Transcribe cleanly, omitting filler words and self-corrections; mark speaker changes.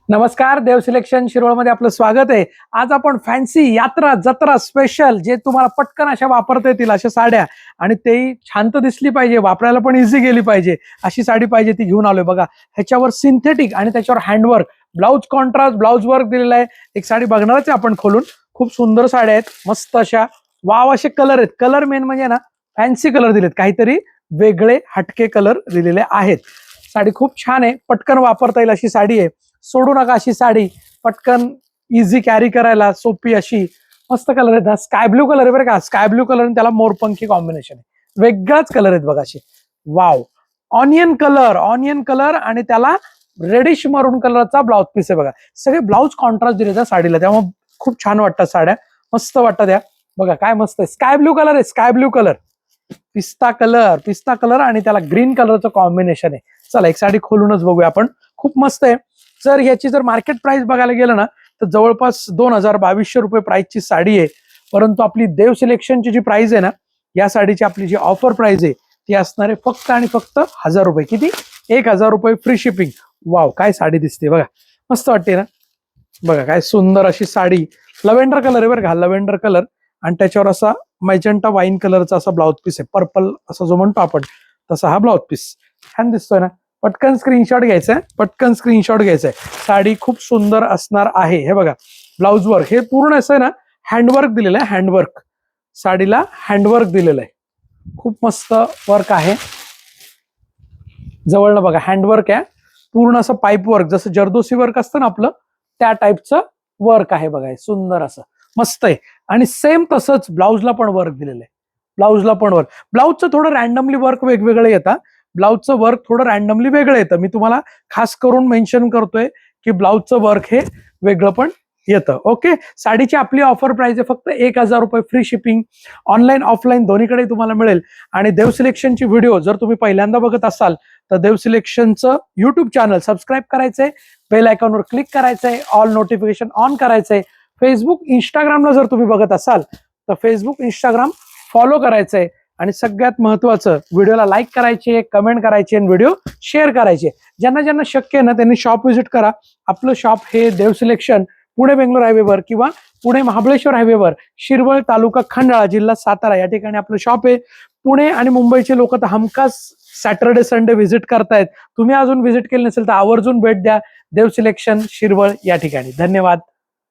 Speaker 1: नमस्कार, देव सिलेक्शन शिरोळमध्ये आपलं स्वागत आहे। आज आपण फॅन्सी यात्रा जत्रा स्पेशल जे तुम्हाला पटकन अशा वापरता येतील अशा साड्या आणि तेही छान तर दिसली पाहिजे, वापरायला पण इझी गेली पाहिजे अशी साडी पाहिजे ती घेऊन आलोय बघा। ह्याच्यावर सिंथेटिक आणि त्याच्यावर handwork, blouse contrast, blouse work दिलेला आहे। एक साडी बघणारच आहे आपण खोलून। खूप सुंदर साड्या आहेत, मस्त अशा वाव असे कलर आहेत। कलर मेन म्हणजे ना फॅन्सी कलर दिलेत, काहीतरी वेगळे हटके कलर दिलेले आहेत। साडी खूप छान आहे, पटकन वापरता येईल अशी साडी आहे। सोडू नका अशी साडी, पटकन इझी कॅरी करायला सोपी अशी मस्त कलर आहेत। स्काय ब्लू कलर आहे बरं का, स्काय ब्लू कलर आणि त्याला मोरपंखी कॉम्बिनेशन आहे, वेगळाच कलर आहेत बघा असे। वाव, ऑनियन कलर आणि त्याला रेडिश मरून कलरचा ब्लाउज पीस आहे बघा। सगळे ब्लाउज कॉन्ट्रास्ट दिले त्या साडीला, त्यामुळे खूप छान वाटतात साड्या, मस्त वाटतात या। बघा काय मस्त आहे, स्काय ब्लू कलर आहे, स्काय ब्लू कलर, पिस्ता कलर आणि त्याला ग्रीन कलरचं कॉम्बिनेशन आहे। चला एक साडी खोलूनच बघूया आपण, खूप मस्त आहे। जर ह्याची मार्केट प्राइस बघायला गेलं ना तर जवळपास 2200 रुपये प्राइसची साडी आहे। परंतु आपली देव सिलेक्शनची जी प्राइस आहे ना, या साडीची आपली जी ऑफर प्राइस आहे ती असणार आहे फक्त आणि फक्त 1000 रुपये। किती? 1000 रुपये फ्री शिपिंग। वाव, काय साडी दिसते बघा, मस्त वाटते ना। बघा काय सुंदर अशी साडी, लव्हेंडर कलर आहे बरं का, लव्हेंडर कलर आणि त्याच्यावर असा मॅजेंटा वाईन कलरचा असा ब्लाउज पीस आहे, पर्पल असा जो म्हणतो आपण तसा हा ब्लाउज पीस छान दिसतोय ना। पटकन स्क्रीनशॉट घ्यायचा आहे, साडी खूप सुंदर असणार आहे। हे बघा ब्लाउज वर्क, हे पूर्ण असं आहे ना हँडवर्क दिलेलं आहे, हँडवर्क, साडीला हँडवर्क दिलेलं आहे, खूप मस्त वर्क आहे। जवळनं बघा हँडवर्क आहे, पूर्ण असं पाईप वर्क, जसं जरदोसी वर्क असतं ना आपलं त्या टाईपचं वर्क आहे बघा, सुंदर असं मस्त आहे। आणि सेम तसंच ब्लाउजला पण वर्क दिलेलं आहे, ब्लाउजचं थोडं रॅन्डमली वर्क वेगवेगळं येतं, ब्लाउजचं वर्क थोडं रॅन्डमली वेगळं येतं। मी तुम्हाला खास करून मेन्शन करतोय की ब्लाउजचं वर्क हे वेगळं पण येतं। ओके, साडीची आपली ऑफर प्राइस आहे फक्त 1000 रुपये फ्री शिपिंग, ऑनलाईन ऑफलाईन दोन्हीकडे तुम्हाला मिळेल। आणि देव सिलेक्शनची व्हिडिओ जर तुम्ही पहिल्यांदा बघत असाल तर देव सिलेक्शनचं युट्यूब चॅनल सबस्क्राईब करायचंय, बेल आयकॉनवर क्लिक करायचंय, ऑल नोटिफिकेशन ऑन करायचंय। फेसबुक इंस्टाग्रामला जर तुम्ही बघत असाल तर फेसबुक इंस्टाग्राम फॉलो करायचंय आणि सगळ्यात महत्वाचं व्हिडिओला लाईक करायचे, कमेंट करायचे आणि व्हिडिओ शेअर करायचे। ज्यांना ज्यांना शक्य आहे ना त्यांनी शॉप व्हिजिट करा। आपलं शॉप हे देव सिलेक्शन पुणे बेंगलोर हायवेवर किंवा पुणे महाबळेश्वर हायवेवर, शिरवळ तालुका खंडाळा जिल्हा सातारा या ठिकाणी आपलं शॉप आहे। पुणे आणि मुंबईचे लोक तर हमखास सॅटर्डे संडे व्हिजिट करतायत, तुम्ही अजून व्हिजिट केले नसेल तर आवर्जून भेट द्या देव सिलेक्शन शिरवळ या ठिकाणी। धन्यवाद।